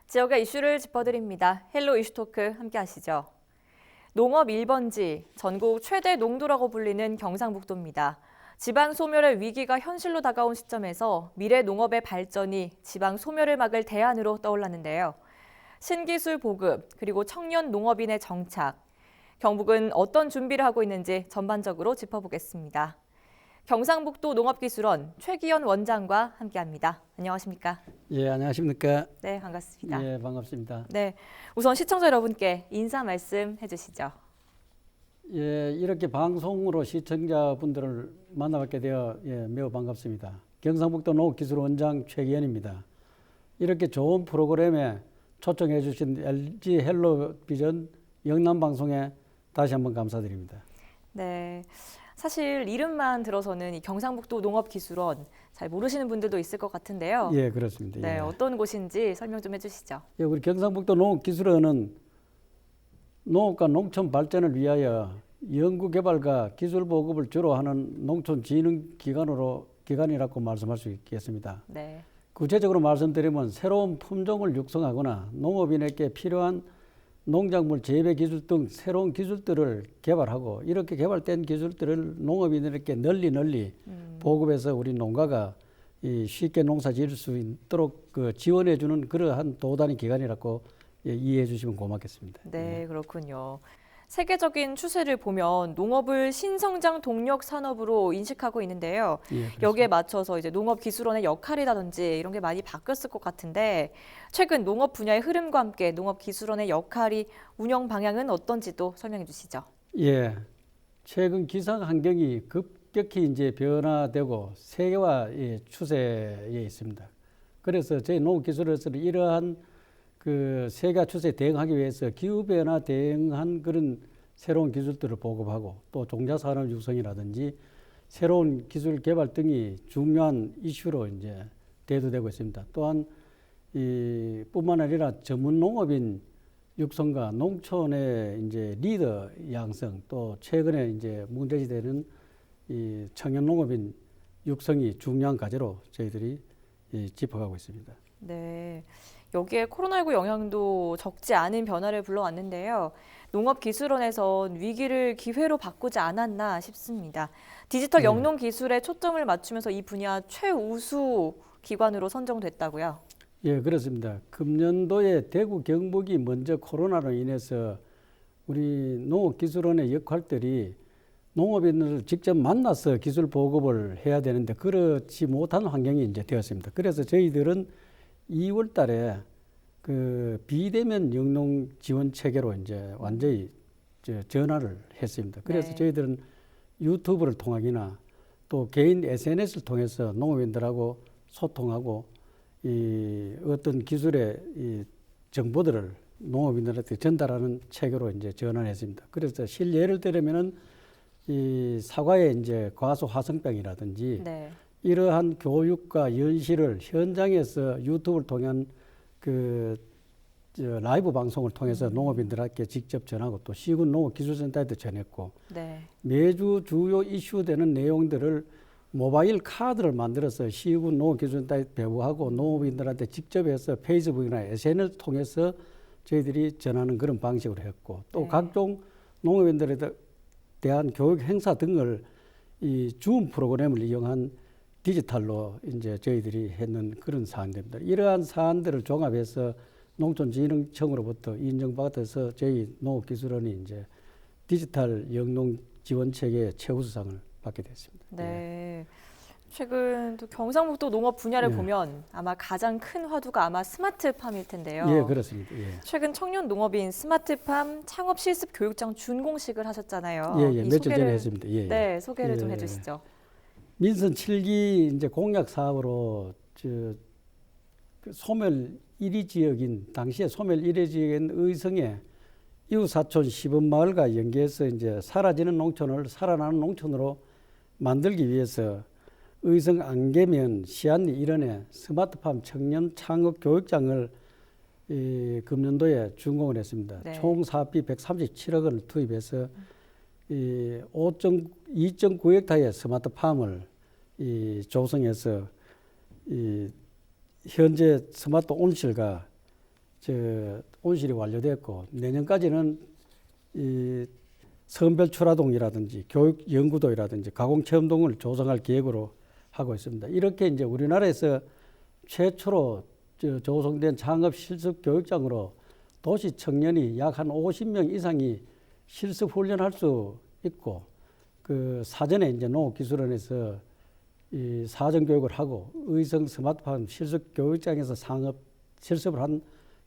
지역의 이슈를 짚어드립니다. 헬로 이슈토크 함께 하시죠. 농업 1번지, 전국 최대 농도라고 불리는 경상북도입니다. 지방 소멸의 위기가 현실로 다가온 시점에서 미래 농업의 발전이 지방 소멸을 막을 대안으로 떠올랐는데요. 신기술 보급, 그리고 청년 농업인의 정착. 경북은 어떤 준비를 하고 있는지 전반적으로 짚어보겠습니다. 경상북도 농업기술원 최기현 원장과 함께합니다. 안녕하십니까? 예, 안녕하십니까? 네, 반갑습니다. 예, 반갑습니다. 네, 우선 시청자 여러분께 인사 말씀 해주시죠. 예, 이렇게 방송으로 시청자분들을 만나뵙게 되어 매우 반갑습니다. 경상북도 농업기술원장 최기현입니다. 이렇게 좋은 프로그램에 초청해 주신 LG 헬로비전 영남방송에 다시 한번 감사드립니다. 네, 사실 이름만 들어서는 이 경상북도 농업기술원 잘 모르시는 분들도 있을 것 같은데요. 예, 그렇습니다. 네, 예. 어떤 곳인지 설명 좀 해주시죠. 예, 우리 경상북도 농업기술원은 농업과 농촌 발전을 위하여 연구개발과 기술 보급을 주로 하는 농촌진흥기관이라고 말씀할 수 있겠습니다. 네, 구체적으로 말씀드리면 새로운 품종을 육성하거나 농업인에게 필요한 농작물 재배 기술 등 새로운 기술들을 개발하고 이렇게 개발된 기술들을 농업인들에게 널리 보급해서 우리 농가가 쉽게 농사 지을 수 있도록 지원해 주는 그러한 도단위 기관이라고 이해해 주시면 고맙겠습니다. 네, 그렇군요. 세계적인 추세를 보면 농업을 신성장 동력 산업으로 인식하고 있는데요. 예, 여기에 맞춰서 이제 농업기술원의 역할이라든지 이런 게 많이 바뀌었을 것 같은데 최근 농업 분야의 흐름과 함께 농업기술원의 역할이 운영 방향은 어떤지도 설명해 주시죠. 예, 최근 기상 환경이 급격히 이제 변화되고 세계화 추세에 있습니다. 그래서 저희 농업기술원에서는 이러한 그 세계 추세에 대응하기 위해서 기후변화 대응한 그런 새로운 기술들을 보급하고 또 종자산업 육성이라든지 새로운 기술 개발 등이 중요한 이슈로 이제 대두되고 있습니다. 또한 뿐만 아니라 전문 농업인 육성과 농촌의 이제 리더 양성 또 최근에 이제 문제지되는 이 청년 농업인 육성이 중요한 과제로 저희들이 짚어가고 있습니다. 네. 여기에 코로나19 영향도 적지 않은 변화를 불러왔는데요. 농업기술원에선 위기를 기회로 바꾸지 않았나 싶습니다. 디지털 영농 기술에 초점을 맞추면서 이 분야 최우수 기관으로 선정됐다고요? 예, 그렇습니다. 금년도에 대구 경북이 먼저 코로나로 인해서 우리 농업기술원의 역할들이 농업인을 직접 만나서 기술 보급을 해야 되는데 그렇지 못한 환경이 이제 되었습니다. 그래서 저희들은 2월 달에 그 비대면 영농 지원 체계로 이제 완전히 전환을 했습니다. 그래서 저희들은 유튜브를 통하기나 또 개인 SNS를 통해서 농업인들하고 소통하고 이 어떤 기술의 이 정보들을 농업인들한테 전달하는 체계로 이제 전환했습니다. 그래서 실예를 들면은 이 사과의 이제 과수 화성병이라든지 이러한 교육과 연시를 현장에서 유튜브를 통한 라이브 방송을 통해서 농업인들에게 직접 전하고 또 시군 농업기술센터에도 전했고 매주 주요 이슈되는 내용들을 모바일 카드를 만들어서 시군 농업기술센터에 배부하고 농업인들한테 직접 해서 페이스북이나 SNS를 통해서 저희들이 전하는 그런 방식으로 했고 또 각종 농업인들에 대한 교육 행사 등을 이 줌 프로그램을 이용한 디지털로 이제 저희들이 했는 그런 사안들입니다. 이러한 사안들을 종합해서 농촌진흥청으로부터 인정받아서 저희 농업기술원이 이제 디지털 영농 지원 체계 최우수상을 받게 됐습니다. 네. 최근 또 경상북도 농업 분야를 보면 아마 가장 큰 화두가 아마 스마트팜일 텐데요. 예, 그렇습니다. 예. 최근 청년 농업인 스마트팜 창업 실습 교육장 준공식을 하셨잖아요. 예, 며칠 전에 했습니다. 예, 네, 소개를 좀 해주시죠. 민선 7기 이제 공약 사업으로 그 소멸 1위 지역인 당시에 소멸 1위 지역인 의성의 이웃사촌 시범마을과 연계해서 이제 사라지는 농촌을 살아나는 농촌으로 만들기 위해서 의성 안개면 시안리 일원에 스마트팜 청년 창업 교육장을 금년도에 준공을 했습니다. 총 사업비 137억 원을 투입해서 2.9헥타의 스마트팜을 조성해서 현재 스마트 온실과 온실이 완료됐고 내년까지는 이 선별출하동이라든지 교육연구도라든지 가공체험동을 조성할 계획으로 하고 있습니다. 이렇게 이제 우리나라에서 최초로 조성된 창업 실습 교육장으로 도시 청년이 약 한 50명 이상이 실습 훈련할 수 있고 그 사전에 이제 농업기술원에서 이 사전 교육을 하고 의성 스마트팜 실습 교육장에서 실습을 한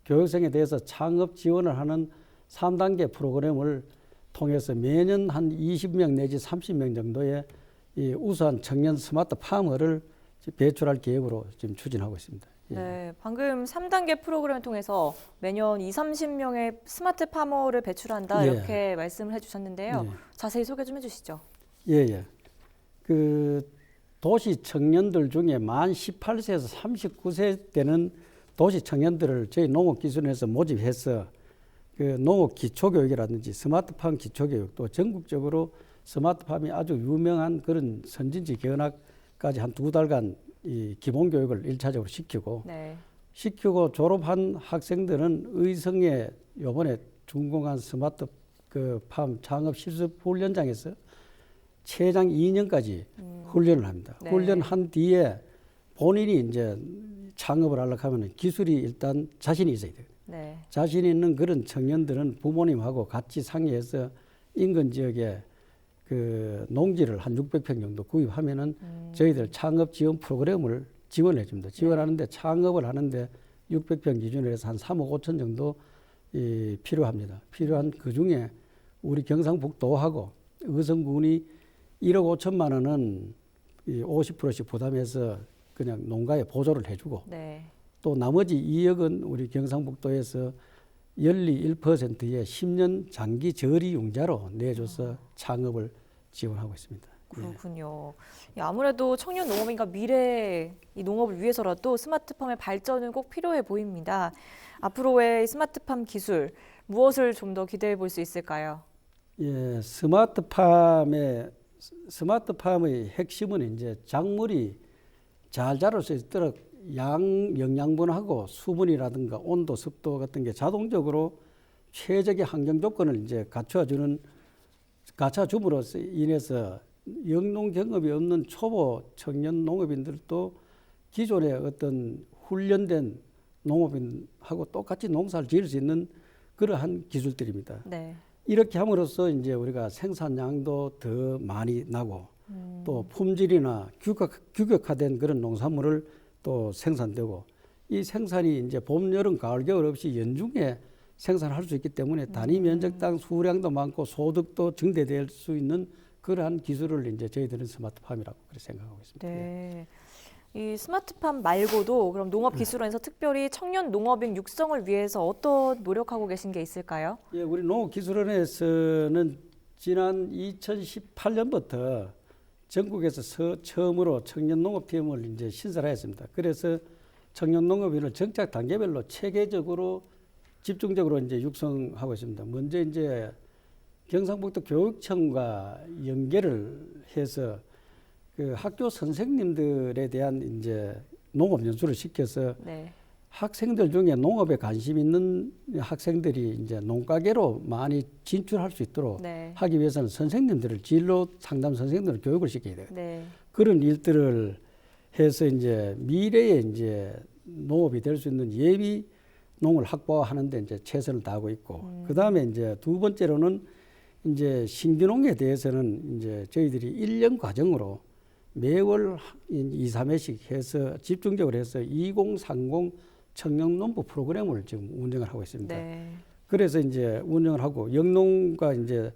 교육생에 대해서 창업 지원을 하는 3단계 프로그램을 통해서 매년 한 20명 내지 30명 정도의 이 우수한 청년 스마트 파머를 배출할 계획으로 지금 추진하고 있습니다. 예. 네, 방금 3단계 프로그램을 통해서 매년 2, 30명의 스마트 파머를 배출한다 예. 이렇게 말씀을 해주셨는데요. 예. 자세히 소개 좀 해주시죠. 예. 그 도시 청년들 중에 만 18세에서 39세 되는 도시 청년들을 저희 농업기술원에서 모집해서 그 농업 기초교육이라든지 스마트팜 기초교육 또 전국적으로 스마트팜이 아주 유명한 그런 선진지 견학까지 한 2달간 이 기본교육을 1차적으로 시키고 네. 시키고 졸업한 학생들은 의성에 요번에 준공한 스마트 그 팜 창업 실습 훈련장에서 최장 2년까지 훈련을 합니다. 네. 훈련한 뒤에 본인이 이제 창업을 하려고 하면 기술이 일단 자신이 있어야 돼요. 네. 자신 있는 그런 청년들은 부모님하고 같이 상의해서 인근 지역에 그 농지를 한 600평 정도 구입하면은 저희들 창업 지원 프로그램을 지원해 줍니다. 지원하는데 창업을 하는데 600평 기준으로 해서 한 3억 5천 정도 필요합니다. 필요한 그 중에 우리 경상북도하고 의성군이 1억 5천만 원은 50%씩 부담해서 그냥 농가에 보조를 해주고 네. 또 나머지 2억은 우리 경상북도에서 연리 1%의 10년 장기 저리 융자로 내줘서 창업을 지원하고 있습니다. 그렇군요. 예, 아무래도 청년 농업인과 미래 이 농업을 위해서라도 스마트팜의 발전은 꼭 필요해 보입니다. 앞으로의 스마트팜 기술 무엇을 좀 더 기대해 볼 수 있을까요? 예, 스마트팜의 핵심은 이제 작물이 잘 자랄 수 있도록 영양분하고 수분이라든가 온도, 습도 같은 게 자동적으로 최적의 환경 조건을 이제 갖춰줌으로써 인해서 영농 경험이 없는 초보 청년 농업인들도 기존의 어떤 훈련된 농업인하고 똑같이 농사를 지을 수 있는 그러한 기술들입니다. 네. 이렇게 함으로써 이제 우리가 생산량도 더 많이 나고 또 품질이나 규격화된 그런 농산물을 또 생산되고 이 생산이 이제 봄, 여름, 가을, 겨울 없이 연중에 생산할 수 있기 때문에 단위 면적당 수량도 많고 소득도 증대될 수 있는 그러한 기술을 이제 저희들은 스마트팜이라고 그렇게 생각하고 있습니다. 네. 이 스마트팜 말고도 그럼 농업기술원에서 특별히 청년 농업인 육성을 위해서 어떤 노력하고 계신 게 있을까요? 예, 우리 농업기술원에서는 지난 2018년부터 전국에서 처음으로 청년 농업팀을 이제 신설하였습니다. 그래서 청년 농업인을 정착 단계별로 체계적으로 집중적으로 이제 육성하고 있습니다. 먼저 이제 경상북도 교육청과 연계를 해서 그 학교 선생님들에 대한 이제 농업 연수를 시켜서 네. 학생들 중에 농업에 관심 있는 학생들이 이제 농가계로 많이 진출할 수 있도록 네. 하기 위해서는 선생님들을 진로 상담 선생님들을 교육을 시켜야 돼요. 네. 그런 일들을 해서 이제 미래에 이제 농업이 될 수 있는 예비 농을 확보하는데 이제 최선을 다하고 있고 그 다음에 이제 두 번째로는 이제 신규농에 대해서는 이제 저희들이 1년 과정으로 매월 2, 3회씩 해서 집중적으로 해서 2030 청년농부 프로그램을 지금 운영을 하고 있습니다. 네. 그래서 이제 운영을 하고 영농과 이제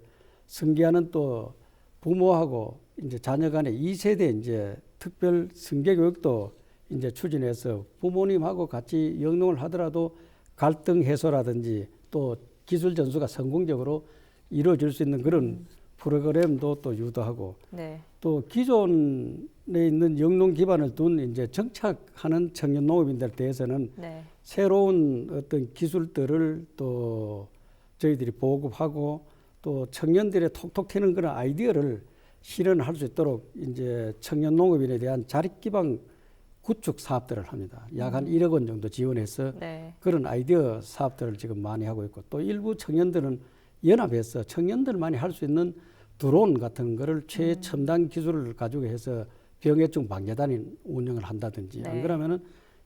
승계하는 또 부모하고 이제 자녀 간의 2세대 이제 특별 승계 교육도 이제 추진해서 부모님하고 같이 영농을 하더라도 갈등 해소라든지 또 기술 전수가 성공적으로 이루어질 수 있는 그런 프로그램도 또 유도하고 네. 또 기존에 있는 영농 기반을 둔 이제 정착하는 청년 농업인들에 대해서는 네. 새로운 어떤 기술들을 또 저희들이 보급하고 또 청년들의 톡톡 튀는 그런 아이디어를 실현할 수 있도록 이제 청년 농업인에 대한 자립 기반 구축 사업들을 합니다. 약 한 1억 원 정도 지원해서 네. 그런 아이디어 사업들을 지금 많이 하고 있고 또 일부 청년들은 연합해서 청년들만이 할 수 있는 드론 같은 거를 최첨단 기술을 가지고 해서 병해충 방재단이 운영을 한다든지 네. 안 그러면은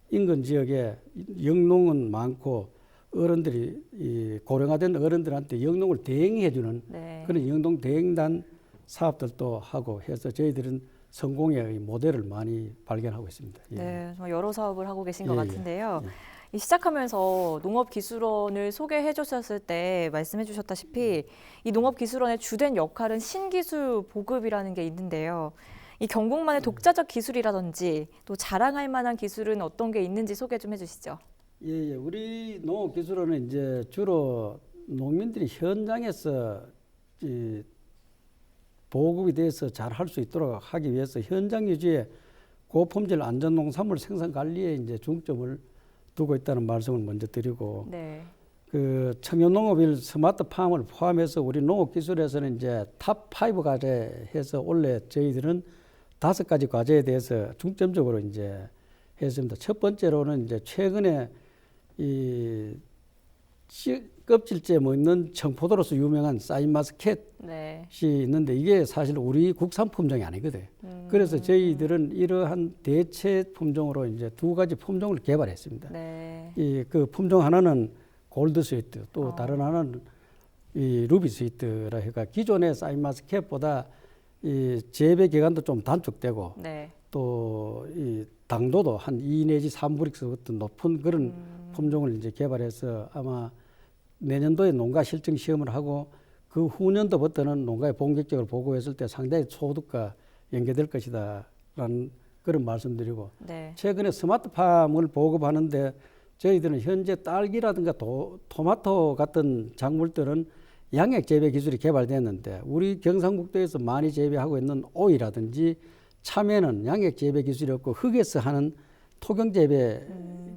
인근 지역에 영농은 많고 어른들이 이 고령화된 어른들한테 영농을 대행해주는 네. 그런 영농 대행단 사업들도 하고 해서 저희들은 성공의 모델을 많이 발견하고 있습니다. 예. 네, 정말 여러 사업을 하고 계신 것 예, 같은데요. 예. 이 시작하면서 농업기술원을 소개해 주셨을 때 말씀해 주셨다시피 이 농업기술원의 주된 역할은 신기술 보급이라는 게 있는데요. 이 경북만의 독자적 기술이라든지 또 자랑할 만한 기술은 어떤 게 있는지 소개 좀 해주시죠. 예, 예. 우리 농업기술원은 이제 주로 농민들이 현장에서 이 보급이 돼서 잘 할 수 있도록 하기 위해서 현장 유지에 고품질 안전 농산물 생산 관리에 이제 중점을 두고 있다는 말씀을 먼저 드리고 네. 그 청년농업일 스마트팜을 포함해서 우리 농업기술에서는 이제 탑5 과제 해서 원래 저희들은 5가지 과제에 대해서 중점적으로 이제 했습니다. 첫 번째로는 이제 최근에 이 껍질째 먹는 청포도로서 유명한 사인마스켓이 네. 있는데 이게 사실 우리 국산 품종이 아니거든. 그래서 저희들은 이러한 대체 품종으로 이제 2가지 품종을 개발했습니다. 네. 이 그 품종 하나는 골드 스위트, 또 다른 하나는 이 루비 스위트라 해가 기존의 사인마스켓보다 이 재배 기간도 좀 단축되고 네. 또 이 당도도 한 2 내지 3브릭스부터 높은 그런 품종을 이제 개발해서 아마 내년도에 농가 실증 시험을 하고 그 후년도부터는 농가에 본격적으로 보고했을 때 상당히 소득과 연계될 것이다라는 그런 말씀드리고 네. 최근에 스마트팜을 보급하는데 저희들은 현재 딸기라든가 토마토 같은 작물들은 양액 재배 기술이 개발됐는데 우리 경상북도에서 많이 재배하고 있는 오이라든지 참외는 양액 재배 기술이 없고 흙에서 하는 토경 재배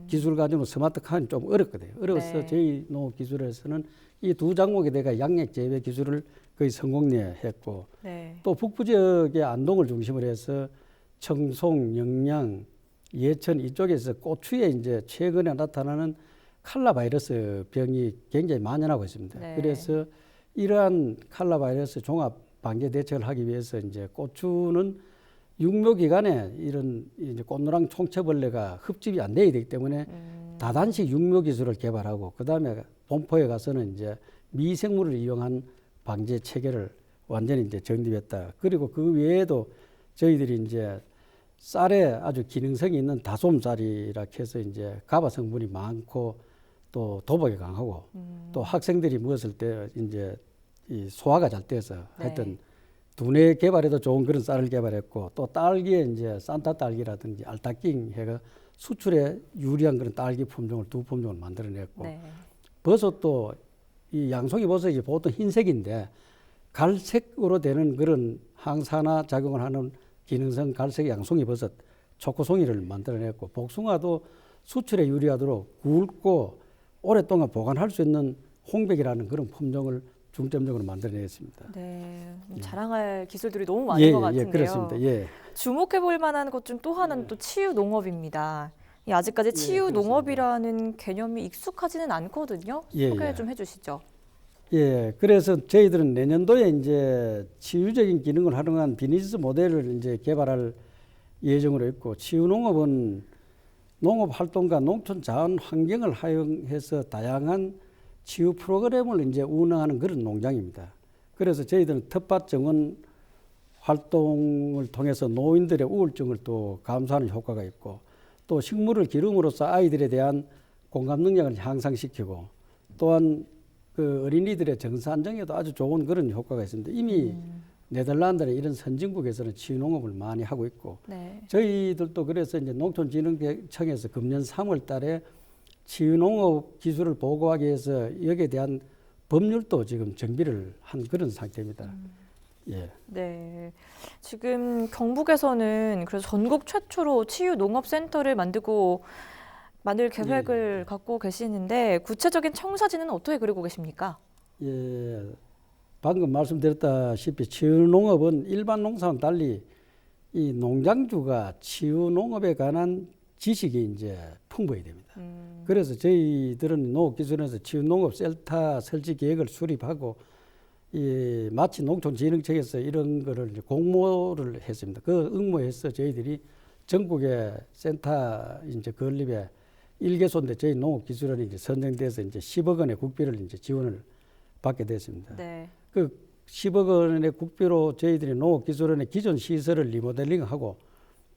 기술 가지고 스마트팜은 좀 어렵거든요. 어려워서 네. 저희 농업기술에서는 이 2작목에 대가 양액 재배 기술을 거의 성공했고 네. 또 북부 지역의 안동을 중심으로 해서 청송, 영양, 예천 이쪽에서 고추에 이제 최근에 나타나는 칼라 바이러스 병이 굉장히 만연하고 있습니다. 네. 그래서 이러한 칼라 바이러스 종합 방제 대책을 하기 위해서 이제 고추는 육묘 기간에 이런 이제 꽃노랑 총체벌레가 흡집이 안 돼야 되기 때문에 다단식 육묘 기술을 개발하고 그 다음에 본포에 가서는 이제 미생물을 이용한 방제 체계를 완전히 이제 정립했다. 그리고 그 외에도 저희들이 이제 쌀에 아주 기능성이 있는 다솜쌀이라 해서 이제 가바 성분이 많고 또 도박이 강하고 또 학생들이 먹었을 때 이제 이 소화가 잘 돼서 네. 하여튼 두뇌 개발에도 좋은 그런 쌀을 개발했고 또 딸기에 이제 산타 딸기라든지 알타킹 해가 수출에 유리한 그런 딸기 품종을 2품종을 만들어냈고 네. 버섯도 이 양송이 버섯이 보통 흰색인데 갈색으로 되는 그런 항산화 작용을 하는 기능성 갈색 양송이 버섯 초코송이를 만들어냈고 복숭아도 수출에 유리하도록 굵고 오랫동안 보관할 수 있는 홍백이라는 그런 품종을 중점적으로 만들어냈습니다. 네. 자랑할 기술들이 너무 많은 것 같은데요. 그렇습니다. 예. 주목해 볼 만한 것 중 또 하나는 또 치유 농업입니다. 이 아직까지 치유 그렇습니다. 농업이라는 개념이 익숙하지는 않거든요. 소개 예. 좀 해주시죠. 예, 그래서 저희들은 내년도에 이제 치유적인 기능을 활용한 비즈니스 모델을 이제 개발할 예정으로 있고, 치유농업은 농업 활동과 농촌 자원 환경을 활용해서 다양한 치유 프로그램을 이제 운영하는 그런 농장입니다. 그래서 저희들은 텃밭 정원 활동을 통해서 노인들의 우울증을 또 감소하는 효과가 있고, 또 식물을 기름으로써 아이들에 대한 공감 능력을 향상시키고, 또한 그 어린이들의 정서 안정에도 아주 좋은 그런 효과가 있습니다. 이미 네덜란드의 이런 선진국에서는 치유농업을 많이 하고 있고, 네. 저희들도 그래서 이제 농촌진흥청에서 금년 3월 달에 치유농업 기술을 보고하기 위해서 여기에 대한 법률도 지금 정비를 한 그런 상태입니다. 예. 네. 지금 경북에서는 그래서 전국 최초로 치유 농업센터를 만들 계획을 갖고 계시는데 구체적인 청사진은 어떻게 그리고 계십니까? 예. 방금 말씀드렸다시피 치유농업은 일반 농사와는 달리 이 농장주가 치유 농업에 관한 지식이 이제 풍부해야 됩니다. 그래서 저희들은 농업기술원에서 치유 농업 셀터 설치 계획을 수립하고 이 마치 농촌진흥청에서 이런 거를 이제 공모를 했습니다. 그 응모해서 저희들이 전국의 센터 이제 건립에 1개소인데 저희 농업기술원이 이제 선정돼서 이제 10억 원의 국비를 이제 지원을 받게 됐습니다. 네. 그 10억 원의 국비로 저희들이 농업기술원의 기존 시설을 리모델링하고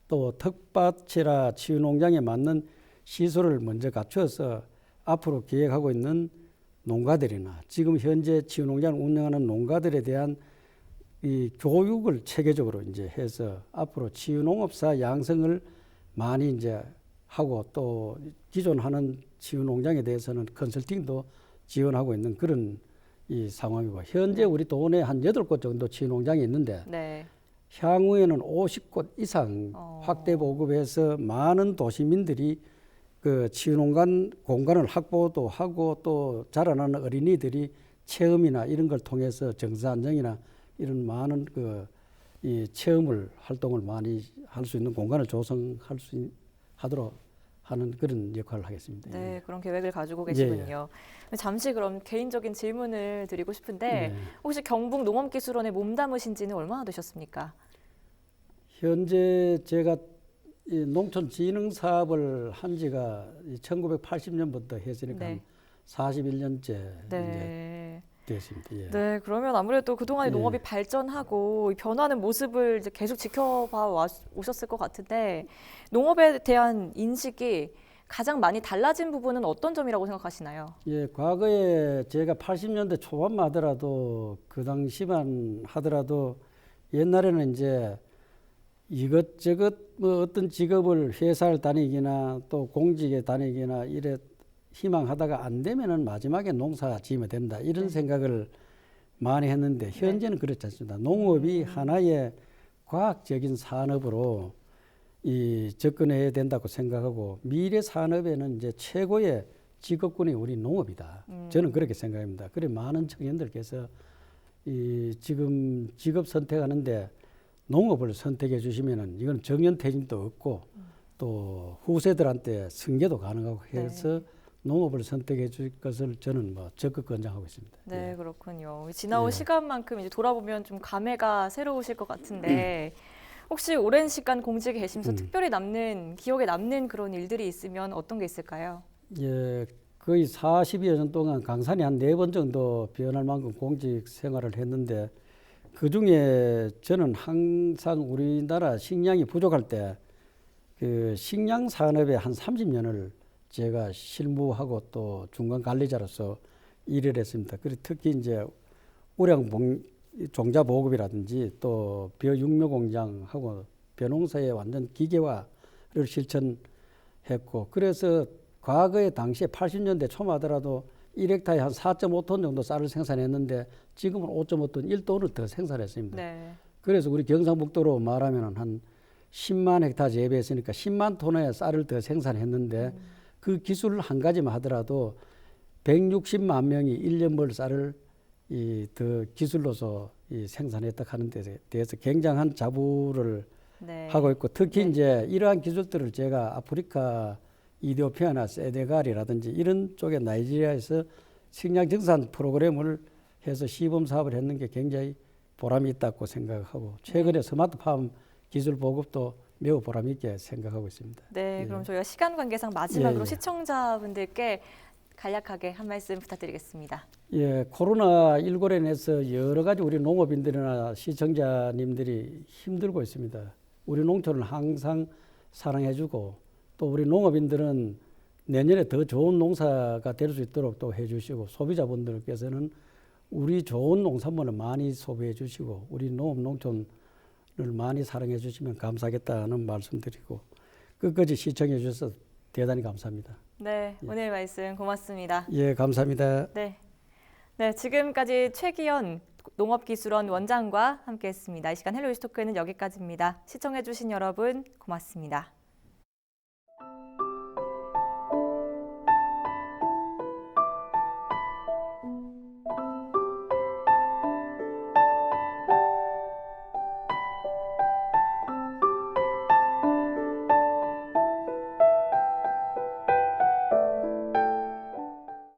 또 텃밭이라 치유농장에 맞는 시설을 먼저 갖추어서 앞으로 계획하고 있는 농가들이나 지금 현재 치유농장을 운영하는 농가들에 대한 이 교육을 체계적으로 이제 해서 앞으로 치유농업사 양성을 많이 이제 하고 또 기존 하는 치유농장에 대해서는 컨설팅도 지원하고 있는 그런 이 상황이고 현재 우리 도내 한 8곳 정도 치유농장이 있는데 네. 향후에는 50곳 이상 확대 보급해서 많은 도시민들이 그 치유농간 공간을 확보도 하고 또 자라나는 어린이들이 체험이나 이런 걸 통해서 정서안정이나 이런 많은 그 이 체험을 활동을 많이 할 수 있는 공간을 조성할 수 하도록 하는 그런 역할을 하겠습니다. 네, 예. 그런 계획을 가지고 계시군요. 잠시 그럼 개인적인 질문을 드리고 싶은데 혹시 경북 농업기술원에 몸담으신 지는 얼마나 되셨습니까? 현재 제가 이 농촌 진흥 사업을 한 지가 1980년부터 했으니까 네. 한 41년째 네. 이제 됐습니다. 예. 네, 그러면 아무래도 그동안에 예. 농업이 발전하고 변하는 모습을 이제 계속 지켜봐 오셨을 것 같은데 농업에 대한 인식이 가장 많이 달라진 부분은 어떤 점이라고 생각하시나요? 예, 과거에 제가 80년대 초반만 하더라도 그 당시만 하더라도 옛날에는 이제 이것저것 뭐 어떤 직업을 회사를 다니기나 또 공직에 다니기나 이래 희망하다가 안 되면은 마지막에 농사 지으면 된다 이런 생각을 많이 했는데 현재는 그렇지 않습니다. 농업이 하나의 과학적인 산업으로 이 접근해야 된다고 생각하고 미래 산업에는 이제 최고의 직업군이 우리 농업이다. 저는 그렇게 생각합니다. 그래 많은 청년들께서 이 지금 직업 선택하는데 농업을 선택해 주시면은 이건 정년퇴직도 없고 또 후세들한테 승계도 가능하고 해서 농업을 선택해 줄 것을 저는 뭐 적극 권장하고 있습니다. 네, 예. 그렇군요. 지나온 예. 시간만큼 이제 돌아보면 좀 감회가 새로우실 것 같은데 혹시 오랜 시간 공직에 계시면서 특별히 기억에 남는 그런 일들이 있으면 어떤 게 있을까요? 예, 거의 40여 년 동안 강산이 한 4번 정도 변할 만큼 공직 생활을 했는데 그 중에 저는 항상 우리나라 식량이 부족할 때 그 식량 산업에 한 30년을 제가 실무하고 또 중간 관리자로서 일을 했습니다. 그리고 특히 이제 우량 종자 보급이라든지 또 벼육묘 공장하고 벼농사의 완전 기계화를 실천했고 그래서 과거에 당시에 80년대 초마더라도 1헥타에 한 4.5톤 정도 쌀을 생산했는데 지금은 5.5톤, 1톤을 더 생산했습니다. 네. 그래서 우리 경상북도로 말하면 한 10만 헥타 재배했으니까 10만 톤의 쌀을 더 생산했는데 그 기술 한 가지만 하더라도 160만 명이 1년 벌 쌀을 더 기술로서 생산했다 하는 데 대해서 굉장한 자부를 네. 하고 있고 특히 네. 이제 이러한 기술들을 제가 아프리카 이디오피아나 세네갈이라든지 이런 쪽에 나이지리아에서 식량 증산 프로그램을 해서 시범 사업을 했는 게 굉장히 보람이 있다고 생각하고 최근에 스마트팜 기술 보급도 매우 보람 있게 생각하고 있습니다. 네, 예. 그럼 저희가 시간 관계상 마지막으로 예, 예. 시청자분들께 간략하게 한 말씀 부탁드리겠습니다. 예, 코로나19로 인해서 여러 가지 우리 농업인들이나 시청자님들이 힘들고 있습니다. 우리 농촌을 항상 사랑해주고 또 우리 농업인들은 내년에 더 좋은 농사가 될 수 있도록 또 해주시고 소비자분들께서는 우리 좋은 농산물을 많이 소비해 주시고 우리 농촌을 많이 사랑해 주시면 감사하겠다는 말씀드리고 끝까지 시청해 주셔서 대단히 감사합니다. 네, 오늘 말씀 고맙습니다. 예, 감사합니다. 네. 네, 지금까지 최기현 농업기술원 원장과 함께했습니다. 이 시간 헬로 이슈토크는 여기까지입니다. 시청해주신 여러분 고맙습니다.